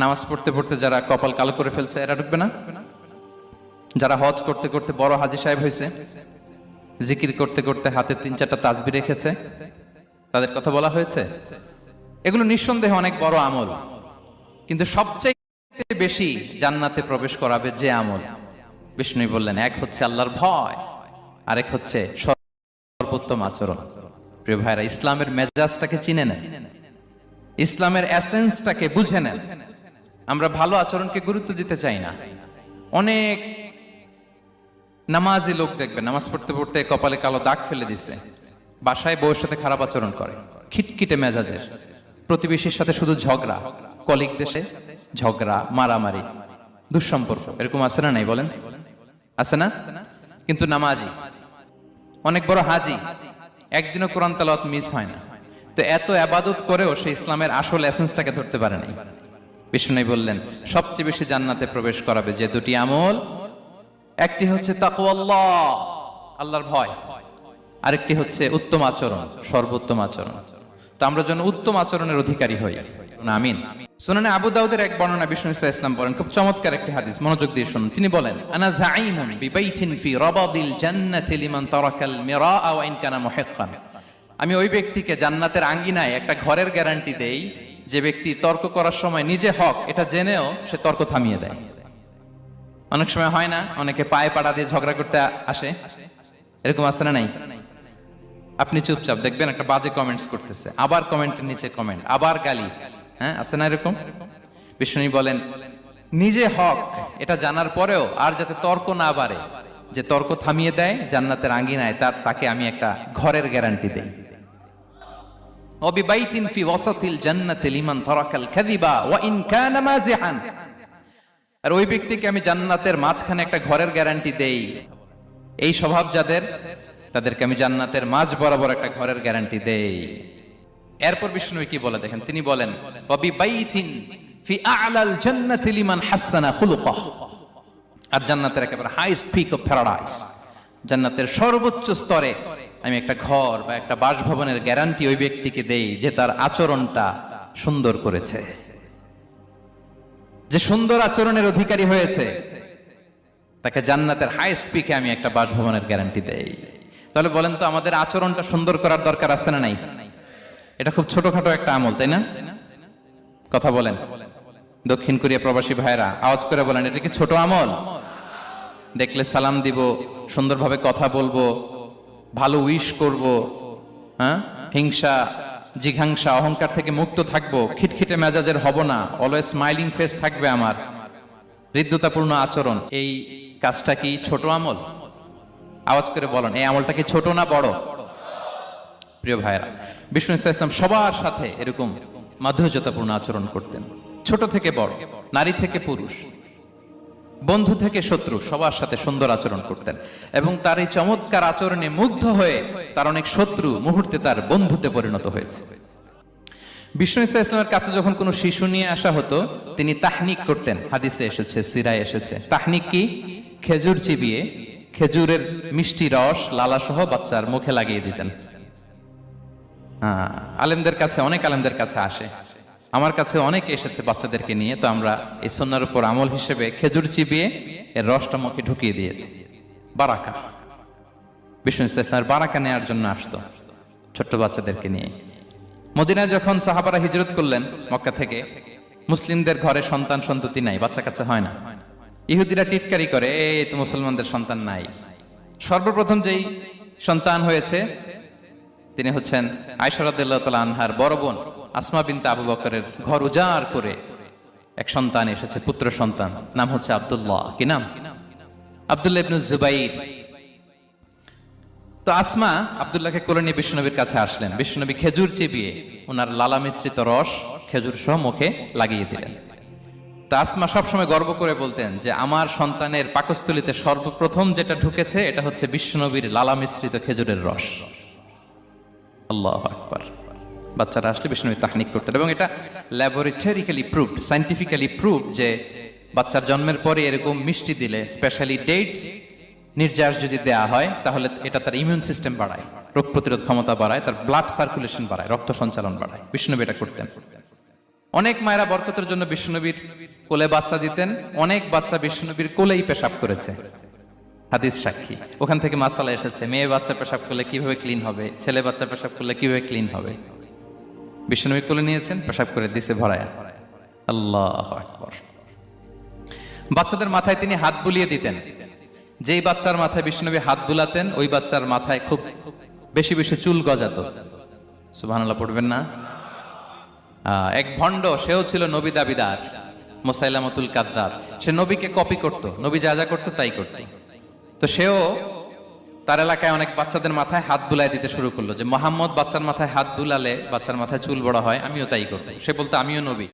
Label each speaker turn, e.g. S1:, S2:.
S1: নামাজ পড়তে পড়তে যারা কপাল কালো করে ফেলছে এরা ঢুকবে না? যারা হজ করতে করতে বড় হাজী সাহেব হয়েছে, জিকির করতে করতে হাতে 3-4টা তাসবিহ রেখেছে, তাদের কথা বলা হয়েছে? এগুলো নিঃসন্দেহে অনেক বড় আমল, কিন্তু সবচেয়ে বেশি জান্নাতে প্রবেশ করাবে যে আমল, বিষ্ণু বললেন, এক হচ্ছে আল্লাহর ভয়, আরেক হচ্ছে সর্বোত্তম আচরণ। প্রিয় ভাইরা, ইসলামের মেজাজটাকে চিনে নেন, ইসলামের এসেন্সটাকে বুঝে নেন। আমরা ভালো আচরণকে গুরুত্ব দিতে চাই না। অনেক নামাজি লোক দেখবেন নামাজ পড়তে পড়তে কপালে কালো দাগ ফেলে দিছে, বাসায় বউয়ের সাথে খারাপ আচরণ করে, খিটখিটে মেজাজের, প্রতিবেশীর সাথে শুধু ঝগড়া, কলিগ দেশে ঝগড়া, মারামারি, দুঃসম্পর্ক, এরকম আছে না? নাই বলেন, আছে না? কিন্তু নামাজি, অনেক বড় হাজি, একদিনও কোরআন তেলাওয়াত মিস হয় না। তো এত ইবাদত করেও সে ইসলামের আসল এসেন্সটাকে ধরতে পারে নাই। বিষ্ণু বললেন, সবচেয়ে বেশি জান্নাতে প্রবেশ করাবে যে দুটি আমল, একটি হচ্ছে তাকওয়াল্লাহ, আল্লাহর ভয়, আরেকটি হচ্ছে উত্তম আচরণ, সর্বোত্তম আচরণ। তো আমরা যেন উত্তম আচরণের অধিকারী হই। আমিন। সুনানে আবু দাউদের এক বর্ণনা, বিষ্ণু ইসলাম বলেন, খুব চমৎকার একটি হাদিস, মনোযোগ দিয়ে শুনুন। তিনি বলেন, আনা যাঈমুন বিবাইতিন ফি রাবাদিল জান্নাতি লিমান তারাকাল মিরাআ ওয়া ইন কানা মুহিক্কান। আমি ওই ব্যক্তিকে জান্নাতের আঙ্গিনায় একটা ঘরের গ্যারান্টি দেই যে ব্যক্তি তর্ক করার সময় নিজে হক এটা জেনেও সে তর্ক থামিয়ে দেয়। অনেক সময় হয় না, অনেকে পায়ে পাড়া দিয়ে ঝগড়া করতে আসে, এরকম আছে না? নাই? আপনি চুপচাপ দেখবেন একটা বাজে কমেন্টস করতেছে, আবার কমেন্টের নিচে কমেন্ট, আবার গালি, হ্যাঁ, আছে না এরকম? বিষ্ণু বলেন, নিজে হক এটা জানার পরেও আর যাতে তর্ক না বাড়ে, যে তর্ক থামিয়ে দেয় জান্নাতের আঙ্গিনায়, তাকে আমি একটা ঘরের গ্যারান্টি দেই। ওয়াবিবাইতিন ফি ওয়াসাতিল জান্নাতি লিমান তারাকাল কাযিবা ওয়া ইন কানা মাযিহান। আর ওই ব্যক্তিকে আমি জান্নাতের মাঝখানে একটা ঘরের গ্যারান্টি দেই। এই স্বভাব যাদের, তাদেরকে আমি জান্নাতের মাঝ বরাবর একটা ঘরের গ্যারান্টি দেই। এরপর বিষ্ণু কি বলে দেখেন, তিনি বলেন, ওয়াবিবাইতিন ফি আ'লাল জান্নাতি লিমান হাসানা খুলুকাহ। আর জান্নাতের একেবারে হাইস্ট পিক অফ প্যারাডাইস, জান্নাতের সর্বোচ্চ স্তরে আমি একটা ঘর বা একটা বাসভবনের গ্যারান্টি ওই ব্যক্তিকে দেই যে তার আচরণটা সুন্দর করেছে, যে সুন্দর আচরণের অধিকারী হয়েছে, তাকে জান্নাতের হাইস্ট পিকে আমি একটা বাসভবনের গ্যারান্টি দেই। তাহলে বলেন তো, আমাদের আচরণটা সুন্দর করার দরকার আছে না নাই? এটা খুব ছোটখাটো একটা আমল, তাই না? কথা বলেন। দক্ষিণ কোরিয়া প্রবাসী ভাইরা আওয়াজ করে বলেন, এটা কি ছোট আমল? দেখলে সালাম দিব, সুন্দরভাবে কথা বলবো, ভালো উইশ করব, হ্যাঁ, হিংসা জিঘাংসা অহংকার থেকে মুক্ত থাকবো, খিটখিটে মেজাজের হব না, অলওয়েজ স্মাইলিং ফেস থাকবে আমার, হৃদ্যতাপূর্ণ আচরণ। এই কাজটা কি ছোট আমল? আওয়াজ করে বলেন, এই আমলটা কি ছোট না বড়? প্রিয় ভাইরা, বিষ্ণু ইসলাম সবার সাথে এরকম মাধুর্যতাপূর্ণ আচরণ করতেন, ছোট থেকে বড়, নারী থেকে পুরুষ, বন্ধু থেকে শত্রু, সবার সাথে সুন্দর আচরণ করতেন। এবং তার এই চমৎকার আচরণে মুগ্ধ হয়ে তার অনেক শত্রু মুহূর্তে তার বন্ধুতে পরিণত হয়েছে। বিষ্ণু ইসলামের কাছে যখন কোনো শিশু নিয়ে আসা হতো, তিনি তাহনিক করতেন, হাদিসে এসেছে, সিরায় এসেছে। তাহনিক কি? খেজুর চিবিয়ে খেজুরের মিষ্টি রস লালাসহ বাচ্চার মুখে লাগিয়ে দিতেন। আলেমদের কাছে, অনেক আলেমদের কাছে আসে, আমার কাছে অনেকে এসেছে বাচ্চাদেরকে নিয়ে। তো আমরা এই সুন্নাহর উপর আমল হিসেবে খেজুর চিবিয়ে এর রসটা মুখে ঢুকিয়ে দিয়েছি। বারাকা, বিষ্ণু ইসলামের বারাকা নেওয়ার জন্য আসতো ছোট্ট বাচ্চাদেরকে নিয়ে। মদিনায় যখন সাহাবারা হিজরত করলেন মক্কা থেকে, মুসলিমদের ঘরে সন্তান সন্ততি নাই, বাচ্চা কাচ্চা হয় না। ইহুদিরা টিটকারি করে, এই তো মুসলমানদের সন্তান নাই। সর্বপ্রথম যেই সন্তান হয়েছে তিনি হচ্ছেন আয়েশা রাদিয়াল্লাহু তাআলা আনহার বড় বোন আসমা বিনতে আবু বকরের ঘর উজাড় করে এক সন্তান এসেছে, পুত্র সন্তান, নাম হচ্ছে আব্দুল্লাহ। কি নাম? আব্দুল্লাহ ইবনে জুবাইর। তো আসমা আব্দুল্লাহকে কোলে নিয়ে বিশ্বনবীর কাছে আসলেন। বিশ্বনবী খেজুর চিবিয়ে ওনার লালা মিশ্রিত রস খেজুর সহ মুখে লাগিয়ে দিলেন। তো আসমা সবসময় গর্ব করে বলতেন যে আমার সন্তানের পাকস্থলীতে সর্বপ্রথম যেটা ঢুকেছে এটা হচ্ছে বিশ্বনবীর লালা মিশ্রিত খেজুরের রস। আল্লাহু আকবার। বাচ্চারা আসলে বিষ্ণু তাহনিক করতেন, এবং এটা ল্যাবরেটরিক্যালি প্রুভড, সায়েন্টিফিক্যালি প্রুভড যে বাচ্চার জন্মের পরে এরকম মিষ্টি দিলে, স্পেশালি ডেটস নির্যাস যদি দেয়া হয়, তাহলে এটা তার ইমিউন সিস্টেম বাড়ায়, রোগ প্রতিরোধ ক্ষমতা বাড়ায়, তার ব্লাড সার্কুলেশন বাড়ায়, রক্ত সঞ্চালন বাড়ায়। বিষ্ণু এটা করতেন। অনেক মায়েরা বরকতের জন্য বিশ্বনবীর কোলে বাচ্চা দিতেন, অনেক বাচ্চা বিশ্বনবীর কোলেই পেশাব করেছে, হাদিস সাক্ষী। ওখান থেকে মাসালা এসেছে, মেয়ে বাচ্চা পেশাব করলে কিভাবে ক্লিন হবে, ছেলে বাচ্চা পেশাব করলে কিভাবে ক্লিন হবে। বিশ্বনবীর কোলে নিয়েছেন, পেশাব করে দিছে ভরায়া। আল্লাহু আকবার। বাচ্চাদের মাথায় তিনি হাত বুলিয়ে দিতেন। যেই বাচ্চার মাথায় বিশ্বনবী হাত বুলাতেন, ওই বাচ্চার মাথায় খুব বেশি বেশি চুল গজাতো। সুবহানাল্লাহ পড়বেন না? এক ভণ্ড, সেও ছিল নবী দাবিদার, মুসাইলামাতুল কাদ্দাব। সে নবীকে কপি করত, নবী যা যা করতো তাই করত। তো সেও তার এলাকায় অনেক বাচ্চাদের মাথায় হাত বুলাই দিতে শুরু করলো, যে মোহাম্মদ বাচ্চার মাথায় হাত বুলালে বাচ্চার মাথায় চুল বড় হয়, আমিও তাই করবো। সে বলতো আমিও নবী।